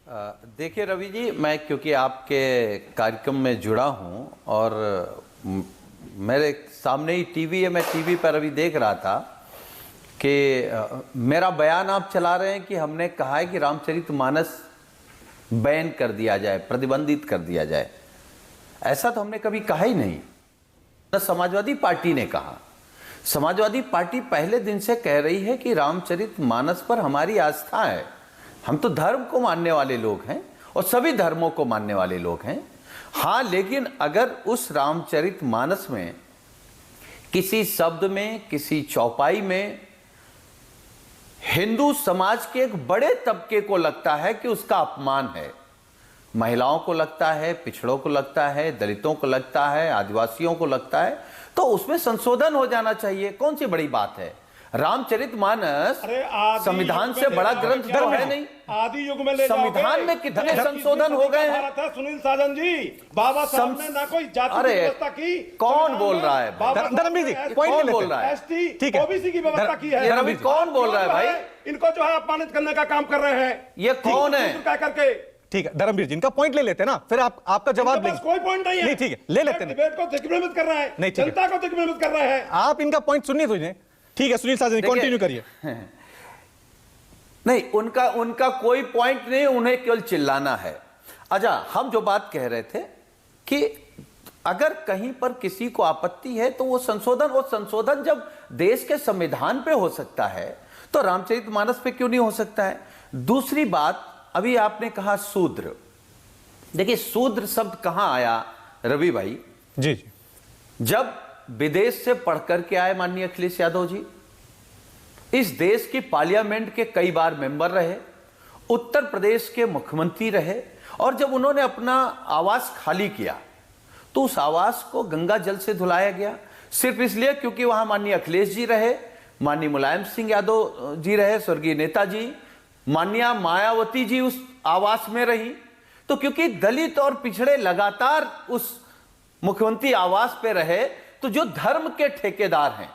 देखिए रवि जी, मैं क्योंकि आपके कार्यक्रम में जुड़ा हूं और मेरे सामने ही टीवी है, मैं टीवी पर अभी देख रहा था कि मेरा बयान आप चला रहे हैं कि हमने कहा है कि रामचरितमानस बैन कर दिया जाए, प्रतिबंधित कर दिया जाए। ऐसा तो हमने कभी कहा ही नहीं। समाजवादी पार्टी ने कहा, समाजवादी पार्टी पहले दिन से कह रही है कि रामचरितमानस पर हमारी आस्था है। हम तो धर्म को मानने वाले लोग हैं और सभी धर्मों को मानने वाले लोग हैं। हाँ, लेकिन अगर उस रामचरितमानस में किसी शब्द में, किसी चौपाई में हिंदू समाज के एक बड़े तबके को लगता है कि उसका अपमान है, महिलाओं को लगता है, पिछड़ों को लगता है, दलितों को लगता है, आदिवासियों को लगता है, तो उसमें संशोधन हो जाना चाहिए। कौन सी बड़ी बात है? रामचरितमानस संविधान से बड़ा ग्रंथ तो है नहीं। आदि युग में ले संविधान में कितने संशोधन हो गए हैं? सुनील साजन जी, बाबा साहब ने ना कोई जाति की व्यवस्था की। कौन बोल रहा है? धर्मवीर जी, पॉइंट बोल रहा है? एसटी ओबीसी की व्यवस्था की है। रवि कौन बोल रहा है भाई? इनको जो है अपमानित करने का काम कर रहे हैं। ये कौन है? क्या करके? ठीक है धर्मवीर जी, इनका पॉइंट ले लेते हैं ना, फिर आपका जवाब लेंगे। कोई पॉइंट नहीं है। नहीं ठीक है, ले लेते हैं। डिबेट को दिग्भ्रमित कर रहा है, जनता को दिग्भ्रमित कर रहा है। आप इनका पॉइंट सुनिए तो इन्हें। ठीक है सुनील साजन, कंटिन्यू करिए। नहीं, उनका कोई पॉइंट नहीं, उन्हें केवल चिल्लाना है। अच्छा, हम जो बात कह रहे थे कि अगर कहीं पर किसी को आपत्ति है तो वो संशोधन जब देश के संविधान पे हो सकता है तो रामचरितमानस पे क्यों नहीं हो सकता है? दूसरी बात, अभी आपने कहा शूद्र। देखिए, शूद्र शब्द कहां आया रवि भाई? जी जी, जब विदेश से पढ़ करके आए माननीय अखिलेश यादव जी, इस देश की पार्लियामेंट के कई बार मेंबर रहे, उत्तर प्रदेश के मुख्यमंत्री रहे, और जब उन्होंने अपना आवास खाली किया तो उस आवास को गंगा जल से धुलाया गया, सिर्फ इसलिए क्योंकि वहां माननीय अखिलेश जी रहे, माननीय मुलायम सिंह यादव जी रहे, स्वर्गीय नेताजी, माननीय मायावती जी उस आवास में रही। तो क्योंकि दलित और पिछड़े लगातार उस मुख्यमंत्री आवास पे रहे, तो जो धर्म के ठेकेदार हैं,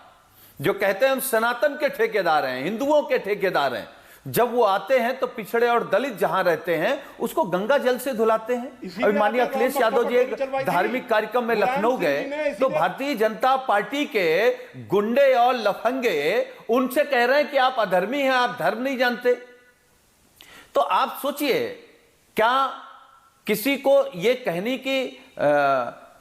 जो कहते हैं हम सनातन के ठेकेदार हैं, हिंदुओं के ठेकेदार हैं, जब वो आते हैं तो पिछड़े और दलित जहां रहते हैं उसको गंगा जल से धुलाते हैं। अभी माननीय अखिलेश यादव जी एक धार्मिक कार्यक्रम में लखनऊ गए तो भारतीय जनता पार्टी के गुंडे और लफंगे उनसे कह रहे हैं कि आप अधर्मी हैं, आप धर्म नहीं जानते। तो आप सोचिए, क्या किसी को यह कहने की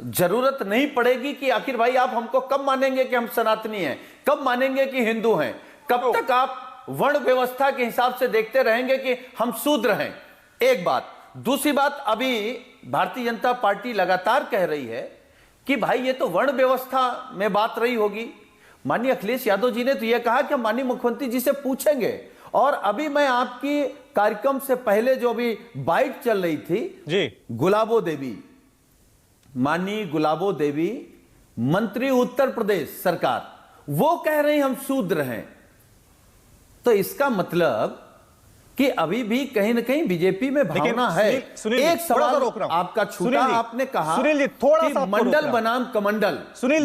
जरूरत नहीं पड़ेगी कि आखिर भाई आप हमको कब मानेंगे कि हम सनातनी हैं, कब मानेंगे कि हिंदू हैं? कब तक आप वर्ण व्यवस्था के हिसाब से देखते रहेंगे कि हम शूद्र हैं? एक बात। दूसरी बात, अभी भारतीय जनता पार्टी लगातार कह रही है कि भाई ये तो वर्ण व्यवस्था में बात रही होगी। माननीय अखिलेश यादव जी ने तो यह कहा कि हम माननीय मुख्यमंत्री जी से पूछेंगे। और अभी मैं आपकी कार्यक्रम से पहले जो अभी बाइट चल रही थी जी, गुलाबो देवी, माननीय गुलाबो देवी मंत्री उत्तर प्रदेश सरकार, वो कह रहे हैं हम शूद्र हैं। तो इसका मतलब कि अभी भी कहीं ना कहीं बीजेपी में भावना है। एक सवाल रोक रहा हूं आपका छूटा, आपने कहा सुनील जी थोड़ा सा मंडल बनाम कमंडल। सुनील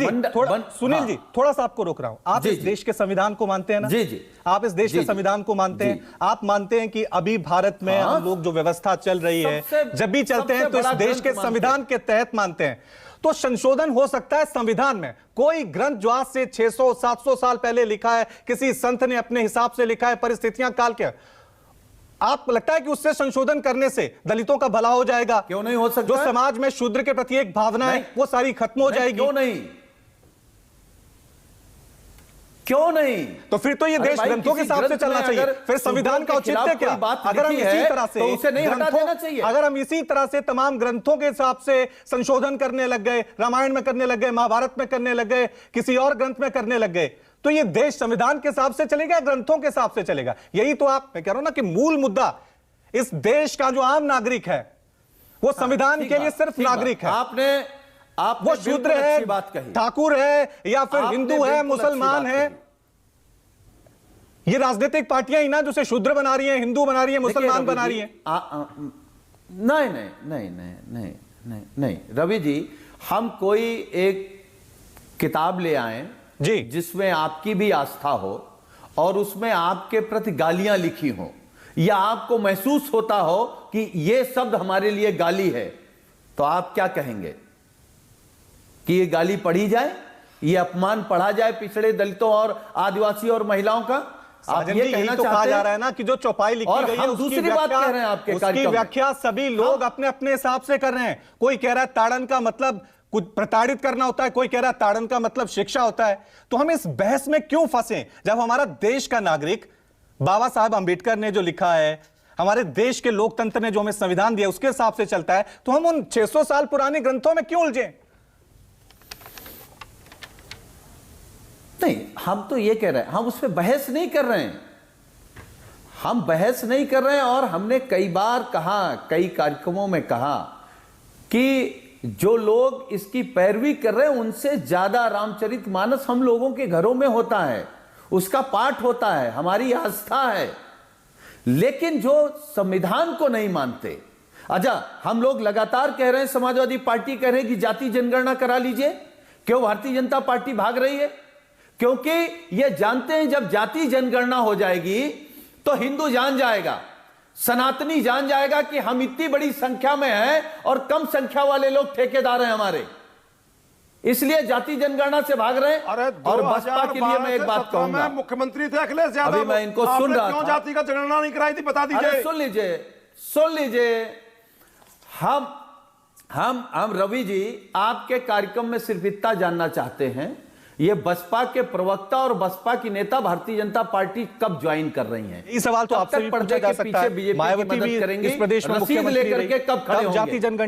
जी थोड़ा सा आपको रोक रहा हूं। आप इस देश के संविधान को मानते हैं ना? जी जी, आप इस देश के संविधान को मानते हैं। आप मानते हैं कि अभी भारत में हम लोग जो व्यवस्था चल रही है, जब भी चलते हैं तो इस देश के संविधान के तहत मानते हैं। तो संशोधन हो सकता है संविधान में। कोई ग्रंथ जो आज से 600-700 साल पहले लिखा है, किसी संत ने अपने हिसाब से लिखा है, परिस्थितियां काल के, आपको लगता है कि उससे संशोधन करने से दलितों का भला हो जाएगा? क्यों नहीं हो सकता? जो समाज में शूद्र के प्रति एक भावना है वो सारी खत्म हो जाएगी। क्यों नहीं? क्यों नहीं? तो फिर तो ये देश ग्रंथों के हिसाब से चलना चाहिए। फिर संविधान का औचित्य क्या? अगर हम इसी तरह से, तो उसे नहीं हटा देना चाहिए। अगर हम इसी तरह से तमाम ग्रंथों के हिसाब से संशोधन करने लग गए, रामायण में करने लग गए, महाभारत में करने लग गए, किसी और ग्रंथ में करने लग गए, तो ये देश संविधान के हिसाब से चलेगा, ग्रंथों के हिसाब से चलेगा? यही तो मैं कह रहा हूं ना कि मूल मुद्दा इस देश का जो आम नागरिक है वो संविधान के लिए सिर्फ नागरिक है। आप वो शूद्र है, ठाकुर है, या फिर हिंदू है, मुसलमान है, ये राजनीतिक पार्टियां ही ना जो से शूद्र बना रही हैं, हिंदू बना रही हैं, मुसलमान बना रही हैं। नहीं नहीं नहीं नहीं नहीं नहीं नहीं रवि जी, हम कोई एक किताब ले आए जी जिसमें आपकी भी आस्था हो और उसमें आपके प्रति गालियां लिखी हो, या आपको महसूस होता हो कि यह शब्द हमारे लिए गाली है, तो आप क्या कहेंगे? कि ये गाली पढ़ी जाए, ये अपमान पढ़ा जाए पिछड़े दलितों और आदिवासी और महिलाओं का? आप ये कहना तो कहा चाहते जा हैं? रहा है ना कि जो चौपाई लिखी गई है उसकी दूसरी बात कह रहे हैं आपके उसकी व्याख्या सभी लोग अपने अपने हिसाब से कर रहे हैं। कोई कह रहा है ताड़न का मतलब कुछ प्रताड़ित करना होता है, कोई कह रहा है ताड़न का मतलब शिक्षा होता है। तो हम इस बहस में क्यों फंसे जब हमारा देश का नागरिक बाबा साहब अंबेडकर ने जो लिखा है, हमारे देश के लोकतंत्र ने जो हमें संविधान दिया उसके हिसाब से चलता है, तो हम उन 600 साल पुराने ग्रंथों में क्यों उलझे? नहीं, हम तो ये कह रहे हैं, हम उस पर बहस नहीं कर रहे हैं, हम बहस नहीं कर रहे हैं। और हमने कई बार कहा, कई कार्यक्रमों में कहा कि जो लोग इसकी पैरवी कर रहे हैं उनसे ज्यादा रामचरितमानस हम लोगों के घरों में होता है, उसका पाठ होता है, हमारी आस्था है। लेकिन जो संविधान को नहीं मानते, अच्छा हम लोग लगातार कह रहे हैं, समाजवादी पार्टी कह रहे हैं कि जाति जनगणना करा लीजिए। क्यों भारतीय जनता पार्टी भाग रही है? क्योंकि ये जानते हैं जब जाति जनगणना हो जाएगी तो हिंदू जान जाएगा, सनातनी जान जाएगा कि हम इतनी बड़ी संख्या में हैं और कम संख्या वाले लोग ठेकेदार हैं हमारे, इसलिए जाति जनगणना से भाग रहे हैं। और बसपा के लिए मैं एक बात कहूंगा, मुख्यमंत्री थे अखिलेश यादव, अभी मैं इनको सुन रहा था, जाति का जनगणना नहीं कराई थी, बता दीजिए। सुन लीजिए, हम रवि जी आपके कार्यक्रम में सिर्फ इतना जानना चाहते हैं, ये बसपा के प्रवक्ता और बसपा की नेता भारतीय जनता पार्टी कब ज्वाइन कर रही हैं? ये सवाल तो आपसे भी पूछा जा सकता है। बीजेपी मायावती भी करेंगे इस प्रदेश में मुख्यमंत्री लेकर के कब खड़े होंगे? जाति जनगणना